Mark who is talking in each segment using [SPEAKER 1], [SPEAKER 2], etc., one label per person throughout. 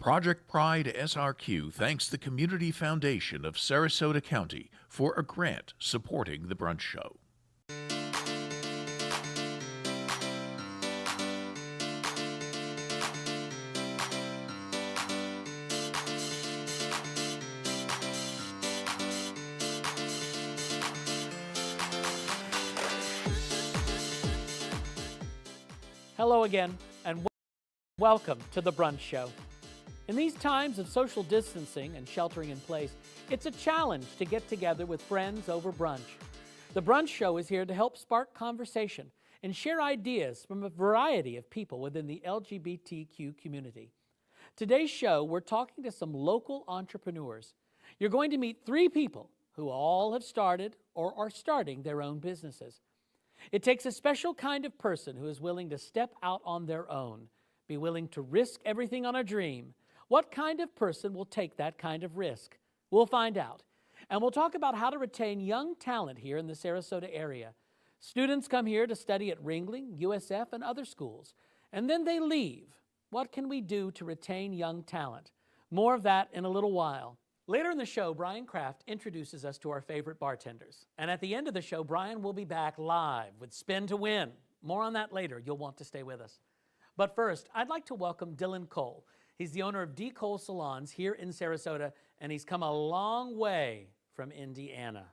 [SPEAKER 1] Project PRIDE SRQ thanks the Community Foundation of Sarasota County for a grant supporting the Brunch Show.
[SPEAKER 2] Hello again, and welcome to the Brunch Show. In these times of social distancing and sheltering in place, it's a challenge to get together with friends over brunch. The Brunch Show is here to help spark conversation and share ideas from a variety of people within the LGBTQ community. Today's show, we're talking to some local entrepreneurs. You're going to meet three people who all have started or are starting their own businesses. It takes a special kind of person who is willing to step out on their own, be willing to risk everything on a dream. What kind of person will take that kind of risk? We'll find out. And we'll talk about how to retain young talent here in the Sarasota area. Students come here to study at Ringling, USF, and other schools, and then they leave. What can we do to retain young talent? More of that in a little while. Later in the show, Kraft introduces us to our favorite bartenders. And at the end of the show, Brian will be back live with Spin to Win. More on that later. You'll want to stay with us. But first, I'd like to welcome Dylonn Cole. He's the owner of D. Cole Salons here in Sarasota, and he's come a long way from Indiana.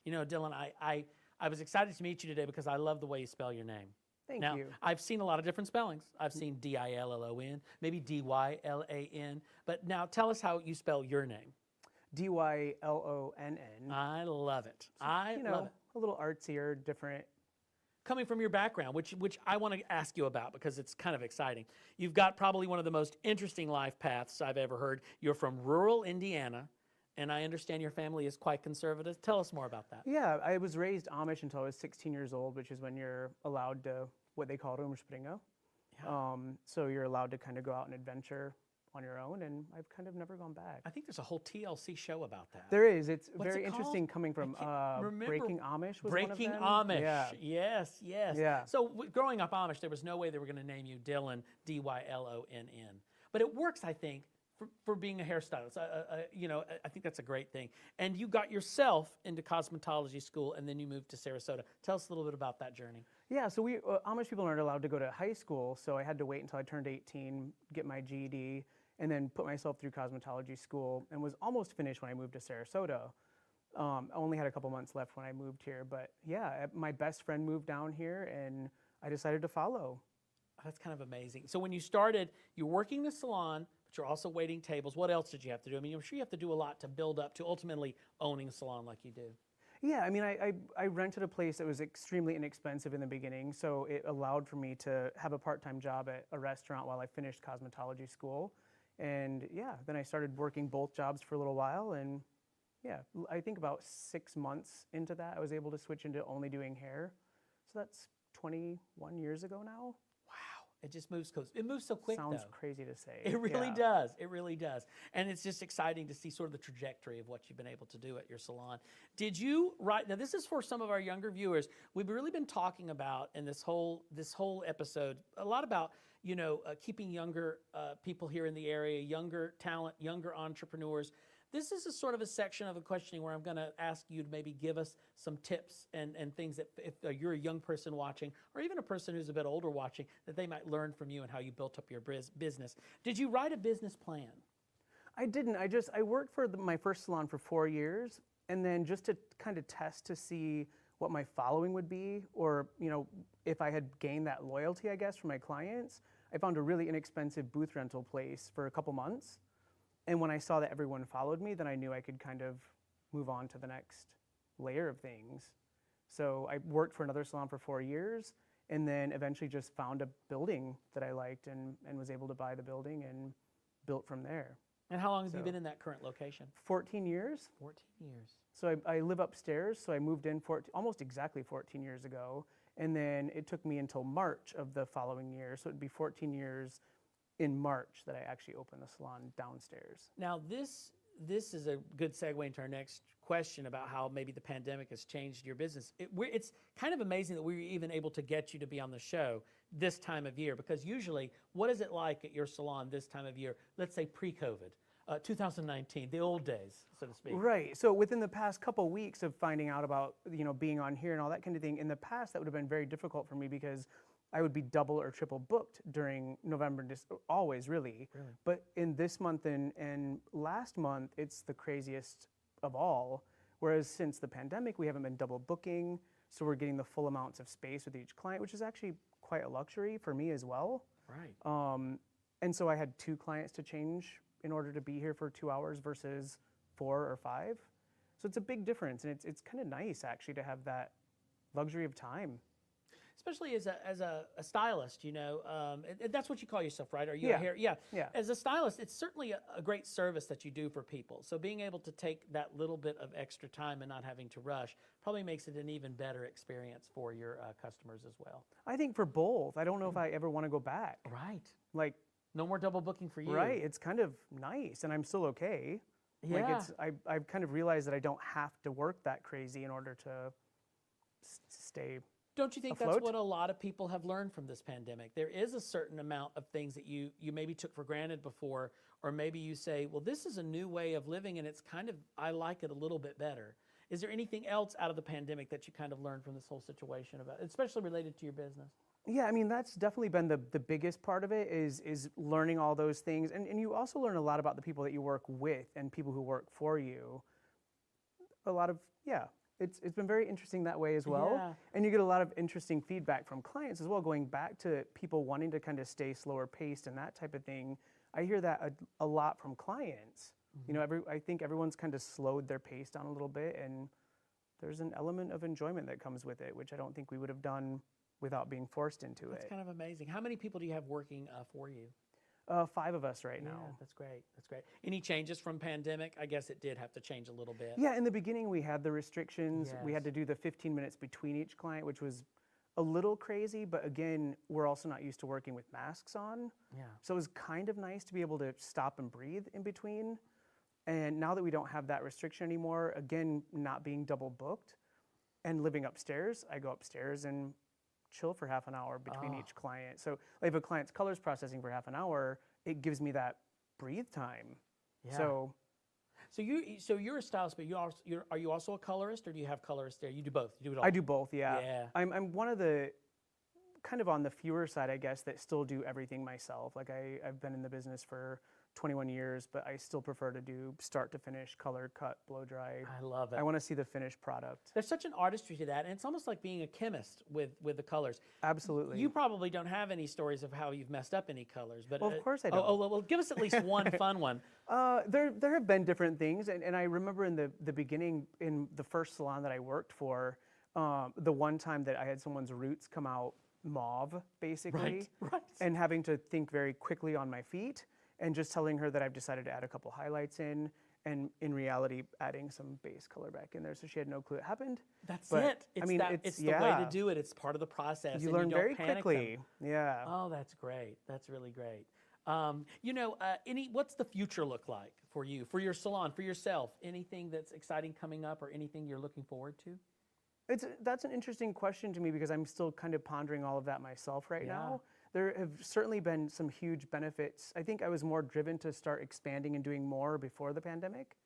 [SPEAKER 2] You know, Dylonn, I was excited to meet you today because I love the way you spell your name.
[SPEAKER 3] Thank
[SPEAKER 2] now,
[SPEAKER 3] you.
[SPEAKER 2] I've seen a lot of different spellings. I've seen D-I-L-L-O-N, maybe D-Y-L-A-N. But now tell us how you spell your name.
[SPEAKER 3] D-Y-L-O-N-N.
[SPEAKER 2] I love it.
[SPEAKER 3] So,
[SPEAKER 2] I love it.
[SPEAKER 3] A little artsier, different.
[SPEAKER 2] Coming from your background, which I want to ask you about because it's kind of exciting. You've got probably one of the most interesting life paths I've ever heard. You're from rural Indiana, and I understand your family is quite conservative. Tell us more about that.
[SPEAKER 3] Yeah, I was raised Amish until I was 16 years old, which is when you're allowed to, what they call rumspringa.
[SPEAKER 2] Yeah.
[SPEAKER 3] So you're allowed to kind of go out and adventure on your own, and I've kind of never gone back.
[SPEAKER 2] I think there's a whole TLC show about that.
[SPEAKER 3] There is. It's
[SPEAKER 2] What's
[SPEAKER 3] very
[SPEAKER 2] it
[SPEAKER 3] interesting coming from Breaking Amish was
[SPEAKER 2] Breaking
[SPEAKER 3] one of them.
[SPEAKER 2] Amish.
[SPEAKER 3] Yeah.
[SPEAKER 2] Yes, yes.
[SPEAKER 3] Yeah.
[SPEAKER 2] So growing up Amish, there was no way they were going to name you Dylonn, D-Y-L-O-N-N. But it works, I think, for being a hairstylist. You know, I think that's a great thing. And you got yourself into cosmetology school, and then you moved to Sarasota. Tell us a little bit about that journey.
[SPEAKER 3] Yeah, so we Amish people aren't allowed to go to high school, so I had to wait until I turned 18, get my GED, and then put myself through cosmetology school, and was almost finished when I moved to Sarasota. I only had a couple months left when I moved here, but yeah, my best friend moved down here, and I decided to follow.
[SPEAKER 2] That's kind of amazing. So when you started, you're working the salon, but you're also waiting tables. What else did you have to do? I mean, I'm sure you have to do a lot to build up to ultimately owning a salon like you do.
[SPEAKER 3] Yeah, I mean, I rented a place that was extremely inexpensive in the beginning, so it allowed for me to have a part-time job at a restaurant while I finished cosmetology school. And yeah, then I started working both jobs for a little while, and yeah, I think about 6 months into that, I was able to switch into only doing hair. So that's 21 years ago now.
[SPEAKER 2] Wow, it just moves, it moves so quick.
[SPEAKER 3] Sounds
[SPEAKER 2] though.
[SPEAKER 3] crazy to say.
[SPEAKER 2] It really
[SPEAKER 3] yeah.
[SPEAKER 2] does. It really does. And it's just exciting to see sort of the trajectory of what you've been able to do at your salon. Did you write, now this is for some of our younger viewers, we've really been talking about in this whole episode, a lot about, you know, keeping younger people here in the area, younger talent, younger entrepreneurs. This is a sort of a section of a questioning where I'm going to ask you to maybe give us some tips and things that if you're a young person watching, or even a person who's a bit older watching, that they might learn from you and how you built up your business. Did you write a business plan?
[SPEAKER 3] I didn't. I worked for my first salon for 4 years, and then just to kind of test to see what my following would be, or you know, if I had gained that loyalty, I guess, from my clients, I found a really inexpensive booth rental place for a couple months. And when I saw that everyone followed me, then I knew I could kind of move on to the next layer of things. So I worked for another salon for 4 years, and then eventually just found a building that I liked and was able to buy the building and built from there.
[SPEAKER 2] And how long have you been in that current location?
[SPEAKER 3] 14 years.
[SPEAKER 2] 14 years.
[SPEAKER 3] So I live upstairs, so I moved in almost exactly 14 years ago. And then it took me until March of the following year. So it'd be 14 years in March that I actually opened the salon downstairs.
[SPEAKER 2] Now this this is a good segue into our next question about how maybe the pandemic has changed your business. It's kind of amazing that we were even able to get you to be on the show this time of year, because usually, what is it like at your salon this time of year? Let's say pre-COVID, 2019, the old days, so to speak.
[SPEAKER 3] Right. So within the past couple weeks of finding out about, being on here and all that kind of thing, in the past that would have been very difficult for me because I would be double or triple booked during November and always really. But in this month and last month, it's the craziest of all. Whereas since the pandemic, we haven't been double booking, so we're getting the full amounts of space with each client, which is actually quite a luxury for me as well.
[SPEAKER 2] Right.
[SPEAKER 3] And so I had 2 clients to change in order to be here for 2 hours versus 4 or 5. So it's a big difference, and it's kind of nice actually to have that luxury of time.
[SPEAKER 2] Especially as a stylist, that's what you call yourself, right? Are you
[SPEAKER 3] Yeah.
[SPEAKER 2] a hair? Yeah.
[SPEAKER 3] Yeah.
[SPEAKER 2] As a stylist, it's certainly a great service that you do for people. So being able to take that little bit of extra time and not having to rush probably makes it an even better experience for your customers as well.
[SPEAKER 3] I think for both. I don't know if I ever want to go back.
[SPEAKER 2] Right.
[SPEAKER 3] Like,
[SPEAKER 2] no more double booking for you.
[SPEAKER 3] right, it's kind of nice, and I'm still okay.
[SPEAKER 2] Yeah.
[SPEAKER 3] Like I've kind of realized that I don't have to work that crazy in order to stay.
[SPEAKER 2] Don't you think
[SPEAKER 3] afloat?
[SPEAKER 2] that's what a lot of people have learned from this pandemic? There is a certain amount of things that you maybe took for granted before, or maybe you say, well, this is a new way of living and it's kind of, I like it a little bit better. Is there anything else out of the pandemic that you kind of learned from this whole situation about, especially related to your business?
[SPEAKER 3] Yeah, I mean, that's definitely been the biggest part of it is learning all those things. And you also learn a lot about the people that you work with and people who work for you. A lot of, it's been very interesting that way as well.
[SPEAKER 2] Yeah.
[SPEAKER 3] And you get a lot of interesting feedback from clients as well, going back to people wanting to kind of stay slower paced and that type of thing. I hear that a lot from clients. I think everyone's kind of slowed their pace down a little bit, and there's an element of enjoyment that comes with it, which I don't think we would have done without being forced into
[SPEAKER 2] That's
[SPEAKER 3] it.
[SPEAKER 2] kind of amazing. How many people do you have working for you?
[SPEAKER 3] 5 of us right now.
[SPEAKER 2] Yeah, that's great. That's great. Any changes from pandemic? I guess it did have to change a little bit.
[SPEAKER 3] Yeah, in the beginning we had the restrictions. We had
[SPEAKER 2] Yes.
[SPEAKER 3] to do the 15 minutes between each client, which was a little crazy, but again, we're also not used to working with masks on.
[SPEAKER 2] Yeah.
[SPEAKER 3] So it was kind of nice to be able to stop and breathe in between. And now that we don't have that restriction anymore, again, not being double booked and living upstairs, I go upstairs and chill for half an hour between each client. So if a client's colors processing for half an hour, it gives me that breathe time.
[SPEAKER 2] Yeah.
[SPEAKER 3] So
[SPEAKER 2] you're a stylist, but are you also a colorist, or do you have colorists there? You do both. You do it all.
[SPEAKER 3] I do both, yeah.
[SPEAKER 2] Yeah.
[SPEAKER 3] I'm one of the kind of on the fewer side, I guess, that still do everything myself. Like I've been in the business for 21 years, but I still prefer to do start to finish, color, cut, blow dry.
[SPEAKER 2] I love it.
[SPEAKER 3] I want to see the finished product.
[SPEAKER 2] There's such an artistry to that, and it's almost like being a chemist with the colors.
[SPEAKER 3] Absolutely.
[SPEAKER 2] You probably don't have any stories of how you've messed up any colors, but
[SPEAKER 3] Well, of course I don't.
[SPEAKER 2] well, give us at least one fun one.
[SPEAKER 3] There have been different things, and I remember in the beginning, in the first salon that I worked for, the one time that I had someone's roots come out mauve, basically,
[SPEAKER 2] Right.
[SPEAKER 3] and having to think very quickly on my feet, and just telling her that I've decided to add a couple highlights in, and in reality, adding some base color back in there, so she had no clue it happened.
[SPEAKER 2] That's
[SPEAKER 3] But,
[SPEAKER 2] it. It's
[SPEAKER 3] I mean,
[SPEAKER 2] it's the way to do it. It's part of the process.
[SPEAKER 3] You
[SPEAKER 2] and
[SPEAKER 3] learn
[SPEAKER 2] don't
[SPEAKER 3] very
[SPEAKER 2] panic
[SPEAKER 3] quickly.
[SPEAKER 2] them.
[SPEAKER 3] Yeah.
[SPEAKER 2] Oh, that's great. That's really great. What's the future look like for you, for your salon, for yourself? Anything that's exciting coming up, or anything you're looking forward to?
[SPEAKER 3] That's an interesting question to me, because I'm still kind of pondering all of that myself right
[SPEAKER 2] Yeah.
[SPEAKER 3] now. There have certainly been some huge benefits. I think I was more driven to start expanding and doing more before the pandemic,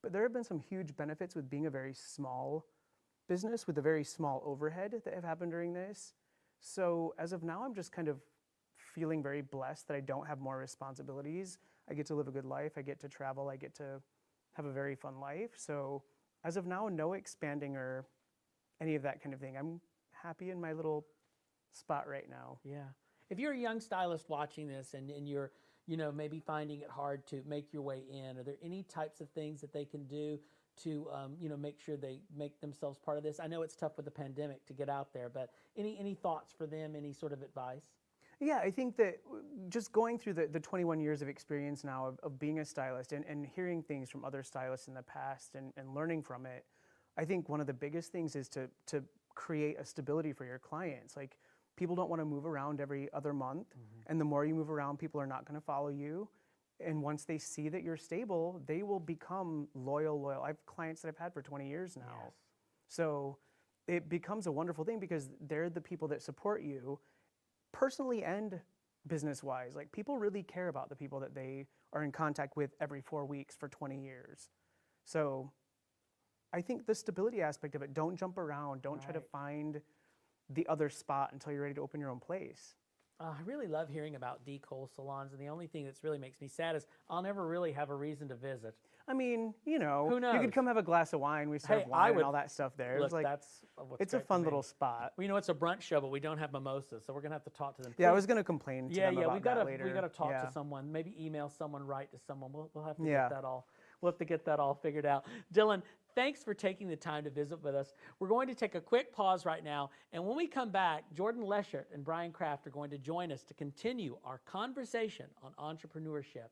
[SPEAKER 3] but there have been some huge benefits with being a very small business with a very small overhead that have happened during this. So as of now, I'm just kind of feeling very blessed that I don't have more responsibilities. I get to live a good life. I get to travel. I get to have a very fun life. So as of now, no expanding or any of that kind of thing. I'm happy in my little spot right now.
[SPEAKER 2] Yeah. If you're a young stylist watching this and you're, maybe finding it hard to make your way in, are there any types of things that they can do to, make sure they make themselves part of this? I know it's tough with the pandemic to get out there, but any thoughts for them, any sort of advice?
[SPEAKER 3] Yeah, I think that just going through the 21 years of experience now of being a stylist and hearing things from other stylists in the past and learning from it, I think one of the biggest things is to create a stability for your clients. Like, people don't want to move around every other month, and the more you move around, people are not going to follow you. And once they see that you're stable, they will become loyal. I have clients that I've had for 20 years now.
[SPEAKER 2] Yes.
[SPEAKER 3] So it becomes a wonderful thing because they're the people that support you personally and business-wise. Like, people really care about the people that they are in contact with every 4 weeks for 20 years. So I think the stability aspect of it, don't jump around. Don't try to find the other spot until you're ready to open your own place.
[SPEAKER 2] I really love hearing about D. Cole salons, and the only thing that's really makes me sad is I'll never really have a reason to visit.
[SPEAKER 3] I mean, you know,
[SPEAKER 2] Who knows?
[SPEAKER 3] you could come have a glass of wine. We serve wine and all that stuff there.
[SPEAKER 2] Look,
[SPEAKER 3] It's like,
[SPEAKER 2] that's what's
[SPEAKER 3] it's a
[SPEAKER 2] great for
[SPEAKER 3] fun
[SPEAKER 2] me.
[SPEAKER 3] little spot.
[SPEAKER 2] Well, you know, it's a brunch show, but we don't have mimosas, so we're gonna have to talk to them.
[SPEAKER 3] Yeah, I was gonna complain to them about that later.
[SPEAKER 2] We gotta talk
[SPEAKER 3] Yeah.
[SPEAKER 2] to someone. Maybe email someone, write to someone. We'll have to
[SPEAKER 3] Yeah.
[SPEAKER 2] get that all. We'll have to get that all figured out. Dylonn, thanks for taking the time to visit with us. We're going to take a quick pause right now, and when we come back, Jordan Leschert and Brian Kraft are going to join us to continue our conversation on entrepreneurship.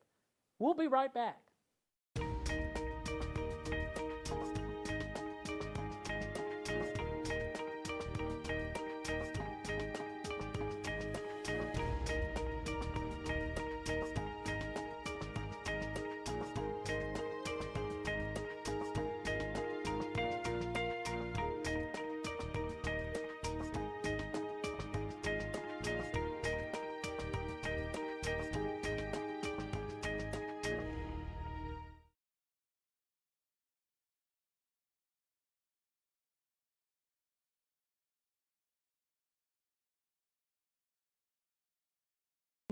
[SPEAKER 2] We'll be right back.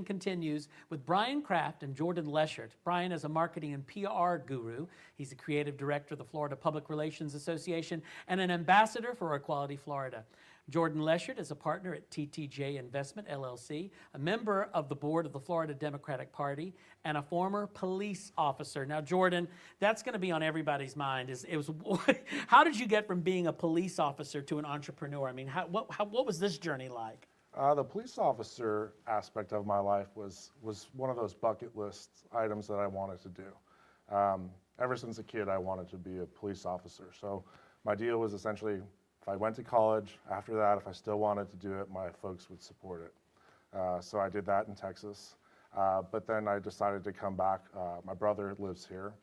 [SPEAKER 2] Continues with Brian Kraft and Jordan Leschert. Brian is a marketing and PR guru. He's a creative director of the Florida Public Relations Association and an ambassador for Equality Florida. Jordan Leschert is a partner at TTJ Investment, LLC, a member of the board of the Florida Democratic Party, and a former police officer. Now, Jordan, that's going to be on everybody's mind. How did you get from being a police officer to an entrepreneur? I mean, what was this journey like?
[SPEAKER 4] The police officer aspect of my life was one of those bucket list items that I wanted to do. Ever since a kid, I wanted to be a police officer. So my deal was essentially, if I went to college, after that, if I still wanted to do it, my folks would support it. So I did that in Texas. But then I decided to come back. My brother lives here,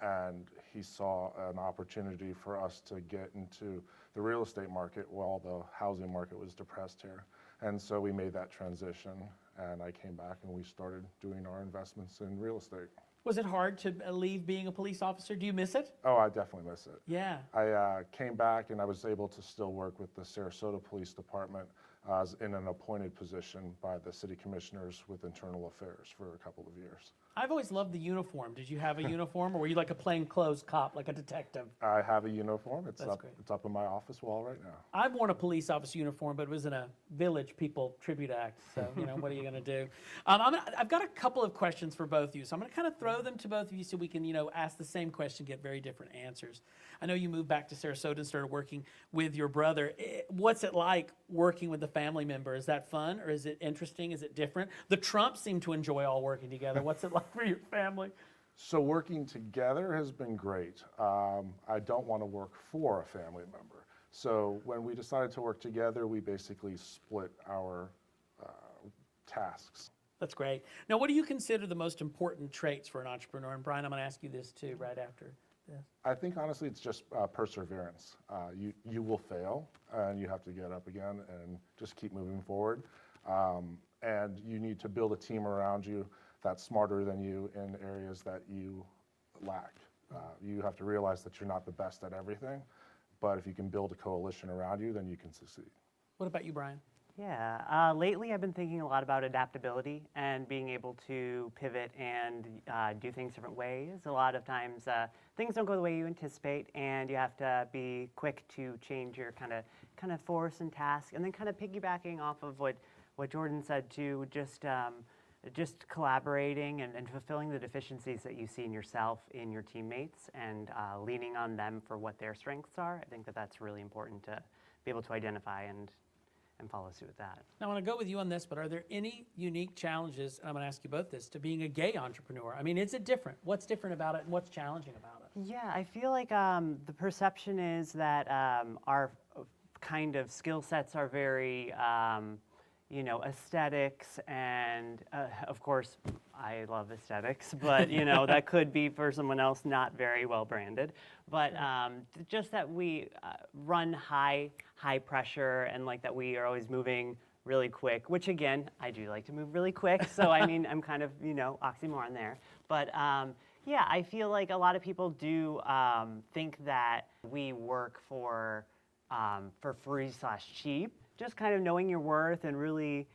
[SPEAKER 4] and he saw an opportunity for us to get into the real estate market while the housing market was depressed here. And so we made that transition, and I came back and we started doing our investments in real estate.
[SPEAKER 2] Was it hard to leave being a police officer? Do you miss it?
[SPEAKER 4] Oh, I definitely miss it.
[SPEAKER 2] Yeah.
[SPEAKER 4] I came back and I was able to still work with the Sarasota Police Department in an appointed position by the city commissioners with internal affairs for a couple of years.
[SPEAKER 2] I've always loved the uniform. Did you have a uniform, or were you like a plainclothes cop, like a detective?
[SPEAKER 4] I have a uniform. It's
[SPEAKER 2] That's great.
[SPEAKER 4] It's up in my office wall right now.
[SPEAKER 2] I've worn a police officer uniform, but it was in a Village People tribute act. So, you know, what are you going to do? I've got a couple of questions for both of you. So I'm going to kind of throw them to both of you so we can, you know, ask the same question, get very different answers. I know you moved back to Sarasota and started working with your brother. What's it like working with a family member? Is that fun, or is it interesting? Is it different? The Trumps seem to enjoy all working together. What's it like for your family?
[SPEAKER 4] So working together has been great. I don't want to work for a family member. So when we decided to work together, we basically split our tasks.
[SPEAKER 2] That's great. Now, what do you consider the most important traits for an entrepreneur? And Brian, I'm going to ask you this too right after this.
[SPEAKER 4] I think honestly it's just perseverance. You will fail, and you have to get up again and just keep moving forward. And you need to build a team around you that's smarter than you in areas that you lack. You have to realize that you're not the best at everything, but if you can build a coalition around you, then you can succeed.
[SPEAKER 2] What about you, Brian?
[SPEAKER 5] Yeah, lately I've been thinking a lot about adaptability and being able to pivot and do things different ways. A lot of times things don't go the way you anticipate, and you have to be quick to change your kind of force and task, and then kind of piggybacking off of what Jordan said too, just collaborating and fulfilling the deficiencies that you see in yourself, in your teammates, and leaning on them for what their strengths are. I think that that's really important to be able to identify and follow suit with that.
[SPEAKER 2] Now, I want to go with you on this, but are there any unique challenges, and I'm going to ask you both this, to being a gay entrepreneur? I mean, is it different? What's different about it, and what's challenging about it?
[SPEAKER 5] Yeah, I feel like the perception is that our kind of skill sets are very, you know, aesthetics and, of course, I love aesthetics, but, you know, that could be for someone else not very well branded. But just that we run high pressure and like that we are always moving really quick, which again, I do like to move really quick. So, I mean, I'm kind of, you know, oxymoron there. But yeah, I feel like a lot of people do think that we work for free/cheap. Just kind of knowing your worth and really,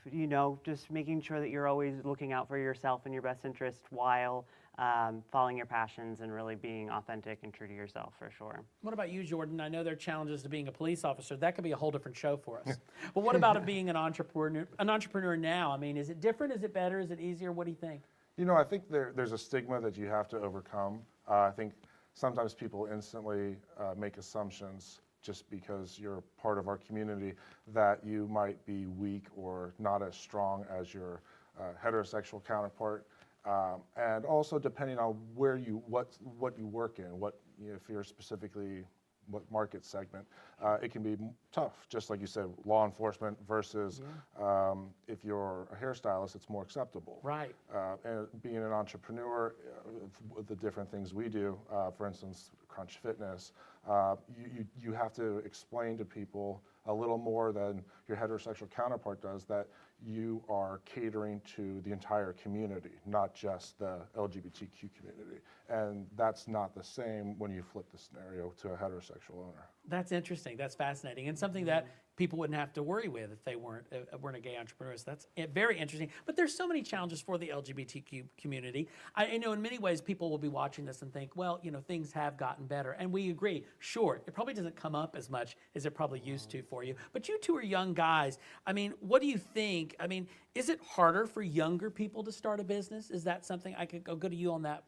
[SPEAKER 5] you know, just making sure that you're always looking out for yourself and your best interest while following your passions and really being authentic and true to yourself, for sure.
[SPEAKER 2] What about you, Jordan? I know there are challenges to being a police officer. That could be a whole different show for us. But what about being an entrepreneur now? I mean, is it different? Is it better? Is it easier? What do you think?
[SPEAKER 4] You know, I think there's a stigma that you have to overcome. I think sometimes people instantly make assumptions just because you're part of our community that you might be weak or not as strong as your heterosexual counterpart. And also depending on what you work in, if you're specifically what market segment, it can be tough. Just like you said, law enforcement versus if you're a hairstylist, it's more acceptable.
[SPEAKER 2] Right.
[SPEAKER 4] And being an entrepreneur, the different things we do, for instance, Crunch Fitness, you have to explain to people a little more than your heterosexual counterpart does that you are catering to the entire community, not just the LGBTQ community. And that's not the same when you flip the scenario to a heterosexual owner.
[SPEAKER 2] That's interesting. That's fascinating, and something that people wouldn't have to worry with if they weren't a gay entrepreneur. So that's very interesting. But there's so many challenges for the LGBTQ community. I know in many ways people will be watching this and think, well, you know, things have gotten better, and we agree. Sure, it probably doesn't come up as much as it probably used to for you. But you two are young guys. I mean, what do you think? I mean, is it harder for younger people to start a business? Is that something I could go to you on that?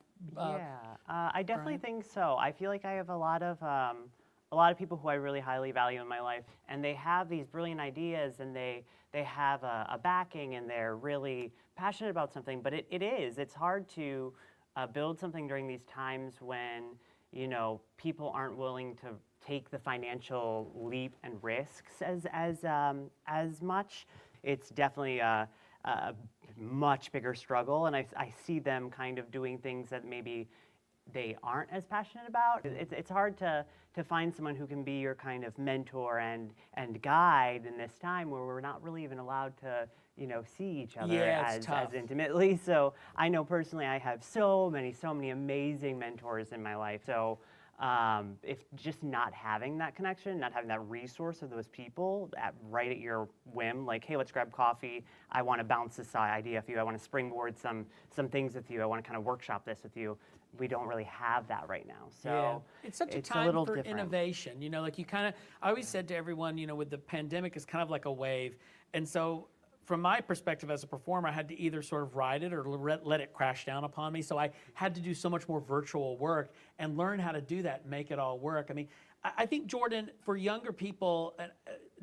[SPEAKER 5] I definitely think so. I feel like I have a lot of people who I really highly value in my life, and they have these brilliant ideas, and they have a backing, and they're really passionate about something. But it's hard to build something during these times when, you know, people aren't willing to take the financial leap and risks as much. It's definitely a much bigger struggle, and I see them kind of doing things that maybe they aren't as passionate about. It's hard to find someone who can be your kind of mentor and guide in this time where we're not really even allowed to, you know, see each other as intimately. So I know personally I have so many amazing mentors in my life. So if just not having that connection, not having that resource of those people right at your whim, like, hey, let's grab coffee. I want to bounce this idea off you. I want to springboard some things with you. I want to kind of workshop this with you. We don't really have that right now. So
[SPEAKER 2] it's such a time for innovation. You know, like I always said to everyone, you know, with the pandemic, it's kind of like a wave. And so from my perspective as a performer, I had to either sort of ride it or let it crash down upon me. So I had to do so much more virtual work and learn how to do that and make it all work. I mean, I think, Jordan, for younger people,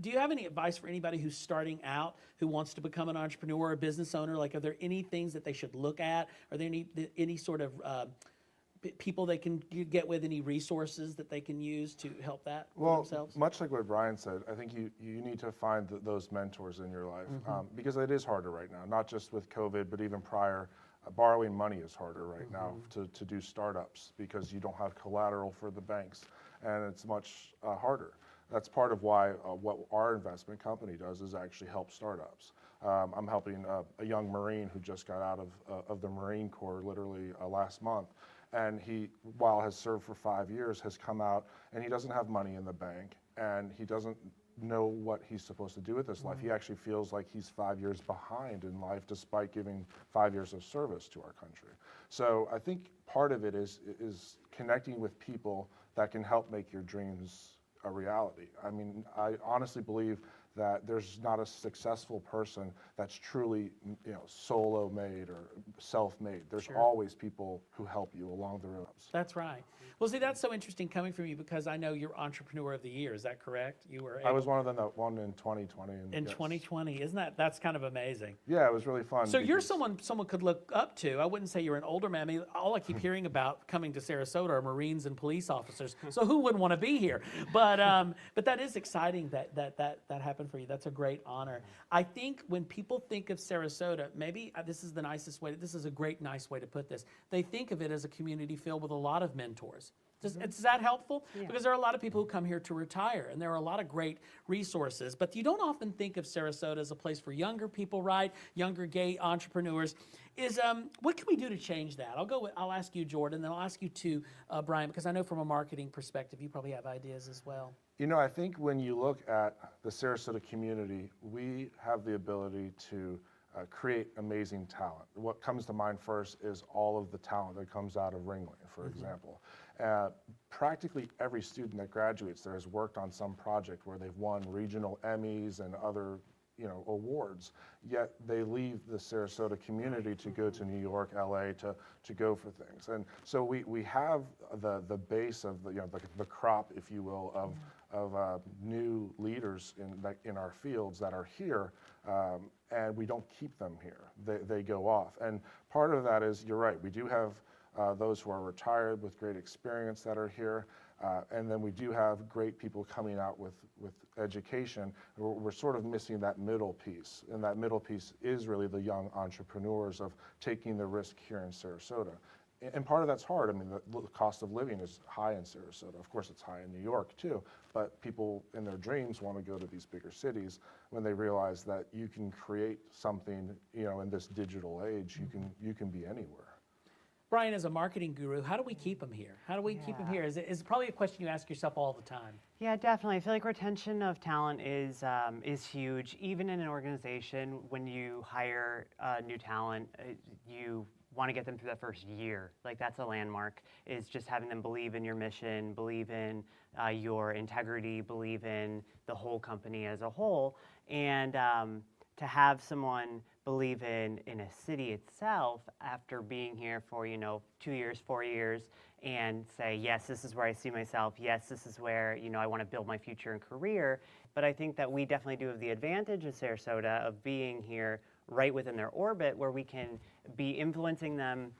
[SPEAKER 2] do you have any advice for anybody who's starting out, who wants to become an entrepreneur or a business owner? Like, are there any things that they should look at? Are there any sort of people they can get with, any resources that they can use to help that for themselves?
[SPEAKER 4] Much like what Brian said, I think you need to find those mentors in your life because it is harder right now, not just with COVID, but even prior. Borrowing money is harder right now to do startups because you don't have collateral for the banks, and it's much harder. That's part of why what our investment company does is actually help startups. I'm helping a young Marine who just got out of the Marine Corps literally last month. And he, while has served for 5 years, has come out and he doesn't have money in the bank and he doesn't know what he's supposed to do with his life. He actually feels like he's 5 years behind in life despite giving 5 years of service to our country. So I think part of it is connecting with people that can help make your dreams a reality. I mean, I honestly believe that there's not a successful person that's truly, you know, solo made or self-made. There's always people who help you along the road.
[SPEAKER 2] That's right. Well, see, that's so interesting coming from you because I know you're Entrepreneur of the Year. Is that correct? You were.
[SPEAKER 4] I was one of them that won in 2020.
[SPEAKER 2] In 2020, isn't that's kind of amazing?
[SPEAKER 4] Yeah, it was really fun.
[SPEAKER 2] So you're someone could look up to. I wouldn't say you're an older man. I mean, all I keep hearing about coming to Sarasota are Marines and police officers. So who wouldn't want to be here? But that is exciting that happened happen for you. That's a great honor. I think when people think of Sarasota, maybe this is the nicest way, this is a great, nice way to put this. They think of it as a community filled with a lot of mentors. Is that helpful?
[SPEAKER 5] Yeah.
[SPEAKER 2] Because there are a lot of people who come here to retire, and there are a lot of great resources. But you don't often think of Sarasota as a place for younger people, right? Younger gay entrepreneurs. What can we do to change that? I'll ask you, Jordan, then I'll ask you too, Brian, because I know from a marketing perspective, you probably have ideas as well.
[SPEAKER 4] You know, I think when you look at the Sarasota community, we have the ability to create amazing talent. What comes to mind first is all of the talent that comes out of Ringling, for example. Practically every student that graduates there has worked on some project where they've won regional Emmys and other awards, yet they leave the Sarasota community to go to New York, LA to go for things. And so we have the base of the crop, if you will, of new leaders in our fields that are here, and we don't keep them here. They go off. And part of that is, you're right, we do have those who are retired with great experience that are here. And then we do have great people coming out with education. We're sort of missing that middle piece. And that middle piece is really the young entrepreneurs of taking the risk here in Sarasota. And part of that's hard. I mean, the cost of living is high in Sarasota. Of course, it's high in New York too. But people in their dreams want to go to these bigger cities when they realize that you can create something, in this digital age, you can be anywhere.
[SPEAKER 2] Brian, as a marketing guru, how do we keep them here? How do we keep them here? Is probably a question you ask yourself all the time.
[SPEAKER 5] Yeah, definitely. I feel like retention of talent is huge. Even in an organization, when you hire new talent, you want to get them through that first year. Like, that's a landmark, is just having them believe in your mission, believe in your integrity, believe in the whole company as a whole. And to have someone believe in a city itself after being here for 2 years, 4 years, and say, yes, this is where I see myself, yes, this is where I want to build my future and career. But I think that we definitely do have the advantage of Sarasota of being here right within their orbit, where we can be influencing them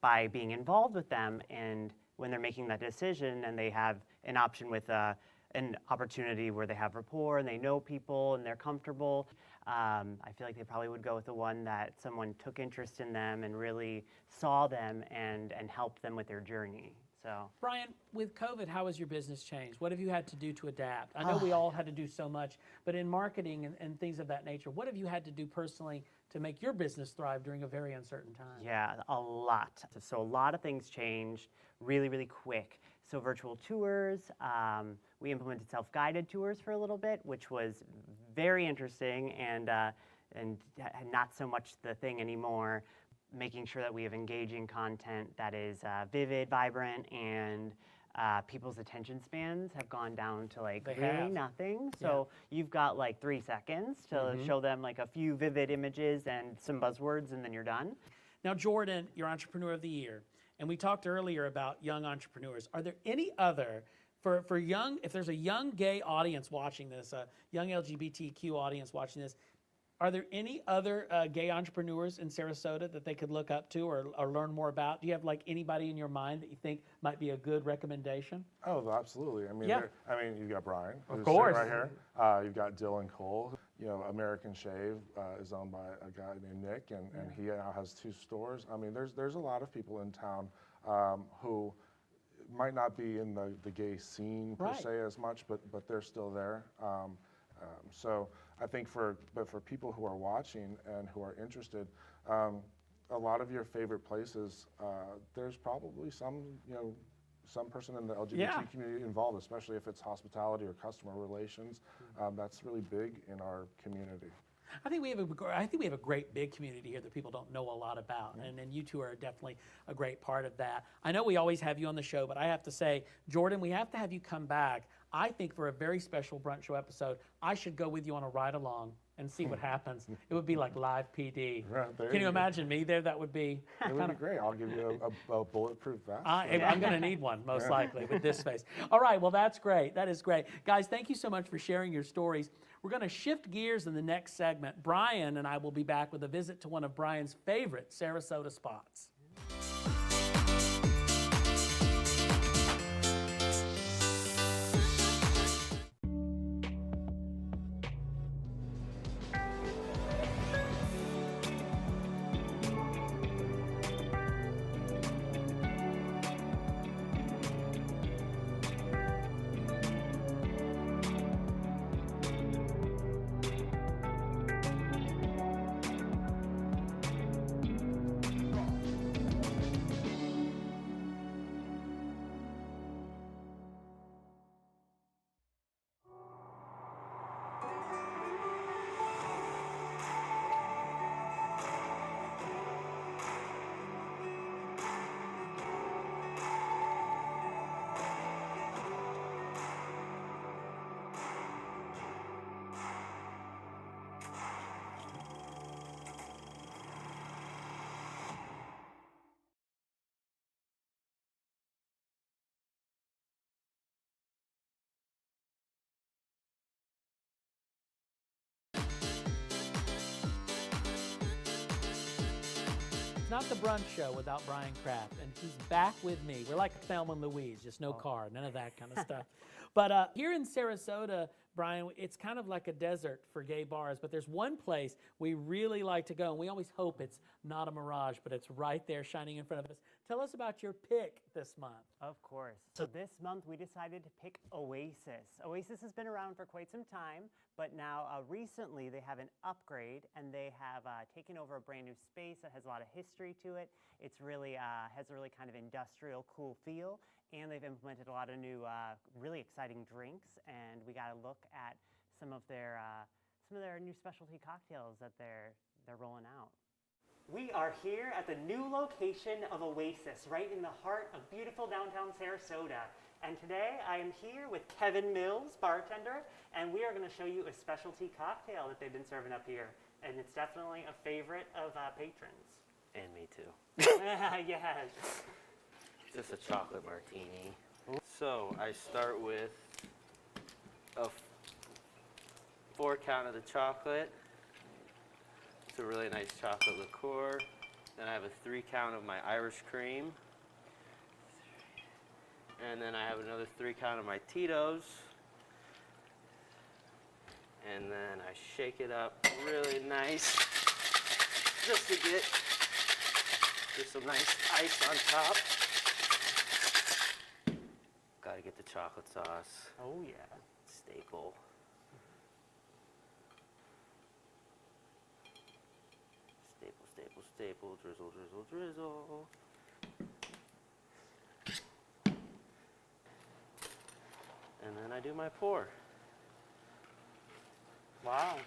[SPEAKER 5] by being involved with them. And when they're making that decision and they have an option with an opportunity where they have rapport and they know people and they're comfortable, I feel like they probably would go with the one that someone took interest in them and really saw them and helped them with their journey. So,
[SPEAKER 2] Brian, with COVID, how has your business changed? What have you had to do to adapt? I know we all had to do so much, but in marketing and things of that nature, what have you had to do personally to make your business thrive during a very uncertain time?
[SPEAKER 5] Yeah, a lot. So a lot of things changed really, really quick. So virtual tours, we implemented self-guided tours for a little bit, which was very interesting and not so much the thing anymore. Making sure that we have engaging content that is vivid, vibrant, and people's attention spans have gone down to nothing. So you've got 3 seconds to show them a few vivid images and some buzzwords, and then you're done.
[SPEAKER 2] Now, Jordan, you're Entrepreneur of the Year, and we talked earlier about young entrepreneurs. Are there any other, for young, if there's a young gay audience watching this, a young LGBTQ audience watching this, are there any other gay entrepreneurs in Sarasota that they could look up to or learn more about? Do you have anybody in your mind that you think might be a good recommendation?
[SPEAKER 4] Oh, absolutely. I mean, you've got Brian,
[SPEAKER 2] of course,
[SPEAKER 4] right here. You've got Dylonn Cole. American Shave is owned by a guy named Nick, and he now has 2 stores. I mean, there's a lot of people in town who might not be in the gay scene per se as much, but they're still there. So I think for people who are watching and who are interested, a lot of your favorite places, there's probably some person in the LGBT community involved, especially if it's hospitality or customer relations. That's really big in our community.
[SPEAKER 2] I think we have a great big community here that people don't know a lot about, and you two are definitely a great part of that. I know we always have you on the show, but I have to say, Jordan, we have to have you come back. I think for a very special Brunch Show episode, I should go with you on a ride along and see what happens. It would be like live PD.
[SPEAKER 4] Right,
[SPEAKER 2] Can you imagine me there? That would be
[SPEAKER 4] great. I'll give you a bulletproof vest.
[SPEAKER 2] I'm going to need one, most likely, with this space. All right, well, that's great. That is great. Guys, thank you so much for sharing your stories. We're going to shift gears in the next segment. Brian and I will be back with a visit to one of Brian's favorite Sarasota spots. not the Brunch Show without Brian Kraft, and he's back with me. We're like Thelma and Louise, just no car, none of that kind of stuff. But here in Sarasota, Brian, it's kind of like a desert for gay bars, but there's one place we really like to go, and we always hope it's not a mirage, but it's right there shining in front of us. Tell us about your pick this month.
[SPEAKER 5] Of course. So this month we decided to pick Oasis. Oasis has been around for quite some time, but now recently they have an upgrade, and they have taken over a brand new space that has a lot of history to it. It's really has a really kind of industrial, cool feel, and they've implemented a lot of new, really exciting drinks. And we got to look at some of their new specialty cocktails that they're rolling out. We are here at the new location of Oasis, right in the heart of beautiful downtown Sarasota. And today I am here with Kevin Mills, bartender, and we are going to show you a specialty cocktail that they've been serving up here. And it's definitely a favorite of patrons.
[SPEAKER 6] And me too.
[SPEAKER 5] Yes.
[SPEAKER 6] Just a chocolate martini. So I start with a 4 count of the chocolate. It's a really nice chocolate liqueur. Then I have a 3 count of my Irish cream. And then I have another 3 count of my Tito's. And then I shake it up really nice just to get just some nice ice on top. Gotta get the chocolate sauce.
[SPEAKER 5] Oh yeah.
[SPEAKER 6] Staple. Staple, staple, staple, drizzle, drizzle, drizzle. And then I do my pour.
[SPEAKER 5] Wow.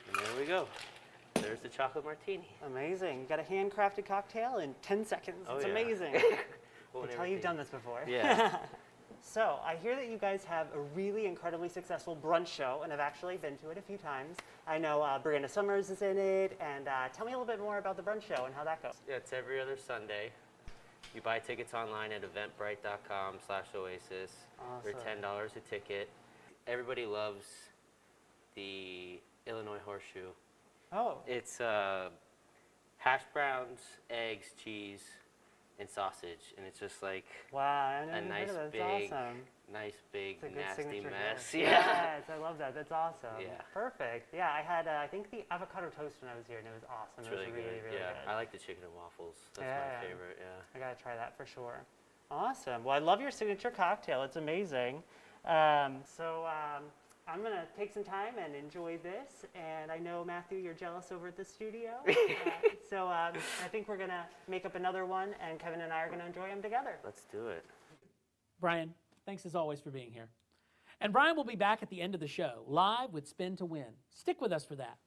[SPEAKER 6] And there we go. There's the chocolate martini.
[SPEAKER 5] Amazing. You got a handcrafted cocktail in 10 seconds.
[SPEAKER 6] Oh,
[SPEAKER 5] It's
[SPEAKER 6] yeah.
[SPEAKER 5] amazing.
[SPEAKER 6] Well,
[SPEAKER 5] I can tell you've done this before.
[SPEAKER 6] Yeah.
[SPEAKER 5] So I hear that you guys have a really incredibly successful brunch show, and I've actually been to it a few times. I know Brianna Summers is in it, and tell me a little bit more about the brunch show and how that goes.
[SPEAKER 6] Yeah, it's every other Sunday. You buy tickets online at eventbrite.com/Oasis. They're
[SPEAKER 5] Awesome.
[SPEAKER 6] $10 a ticket. Everybody loves the Illinois horseshoe.
[SPEAKER 5] Oh,
[SPEAKER 6] It's hash browns, eggs, cheese, and sausage, and it's just like
[SPEAKER 5] wow. I
[SPEAKER 6] a
[SPEAKER 5] never
[SPEAKER 6] nice
[SPEAKER 5] heard of that.
[SPEAKER 6] big,
[SPEAKER 5] That's awesome.
[SPEAKER 6] nice big
[SPEAKER 5] It's a good
[SPEAKER 6] nasty
[SPEAKER 5] signature
[SPEAKER 6] mess.
[SPEAKER 5] dish.
[SPEAKER 6] Yeah.
[SPEAKER 5] Yes, I love that. That's awesome.
[SPEAKER 6] Yeah.
[SPEAKER 5] Perfect. Yeah, I had, I think, the avocado toast when I was here, and it was awesome.
[SPEAKER 6] It's
[SPEAKER 5] it was
[SPEAKER 6] really
[SPEAKER 5] really,
[SPEAKER 6] good.
[SPEAKER 5] really
[SPEAKER 6] Yeah,
[SPEAKER 5] good.
[SPEAKER 6] I like the chicken and waffles. That's
[SPEAKER 5] Yeah.
[SPEAKER 6] my favorite. Yeah.
[SPEAKER 5] I gotta try that for sure. Awesome. Well, I love your signature cocktail. It's amazing. I'm gonna take some time and enjoy this. And I know, Matthew, you're jealous over at the studio. I think we're gonna make up another one, and Kevin and I are gonna enjoy them together.
[SPEAKER 6] Let's do it.
[SPEAKER 2] Brian, thanks as always for being here. And Brian will be back at the end of the show, live with Spin to Win. Stick with us for that.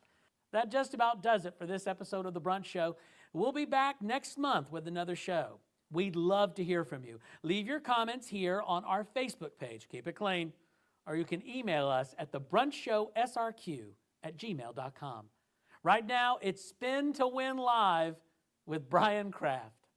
[SPEAKER 2] That just about does it for this episode of The Brunch Show. We'll be back next month with another show. We'd love to hear from you. Leave your comments here on our Facebook page, Keep It Clean, or you can email us at thebrunchshowsrq@gmail.com. Right now, it's Spin to Win Live with Brian Kraft.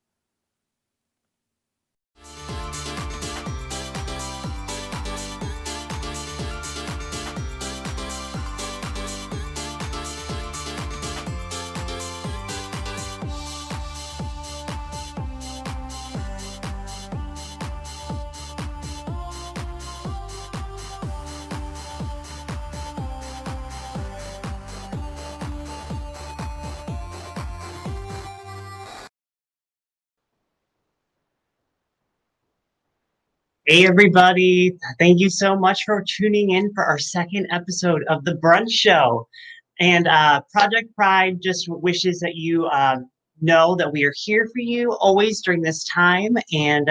[SPEAKER 7] Hey, everybody. Thank you so much for tuning in for our second episode of The Brunch Show. And Project Pride just wishes that you know that we are here for you always during this time. And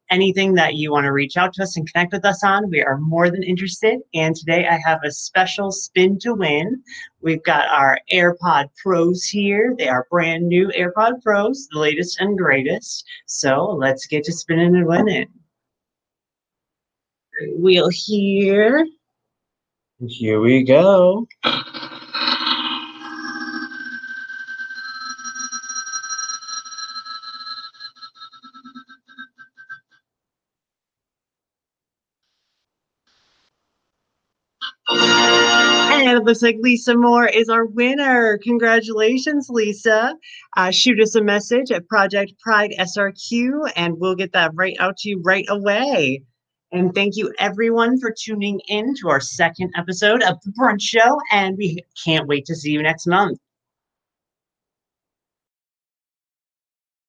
[SPEAKER 7] anything that you want to reach out to us and connect with us on, we are more than interested. And today I have a special spin to win. We've got our AirPod Pros here. They are brand new AirPod Pros, the latest and greatest. So let's get to spinning and winning. Wheel here. And here we go. And And it looks like Lisa Moore is our winner. Congratulations, Lisa. Shoot us a message at Project PRIDE SRQ, and we'll get that right out to you right away. And thank you, everyone, for tuning in to our second episode of The Brunch Show, and we can't wait to see you next month.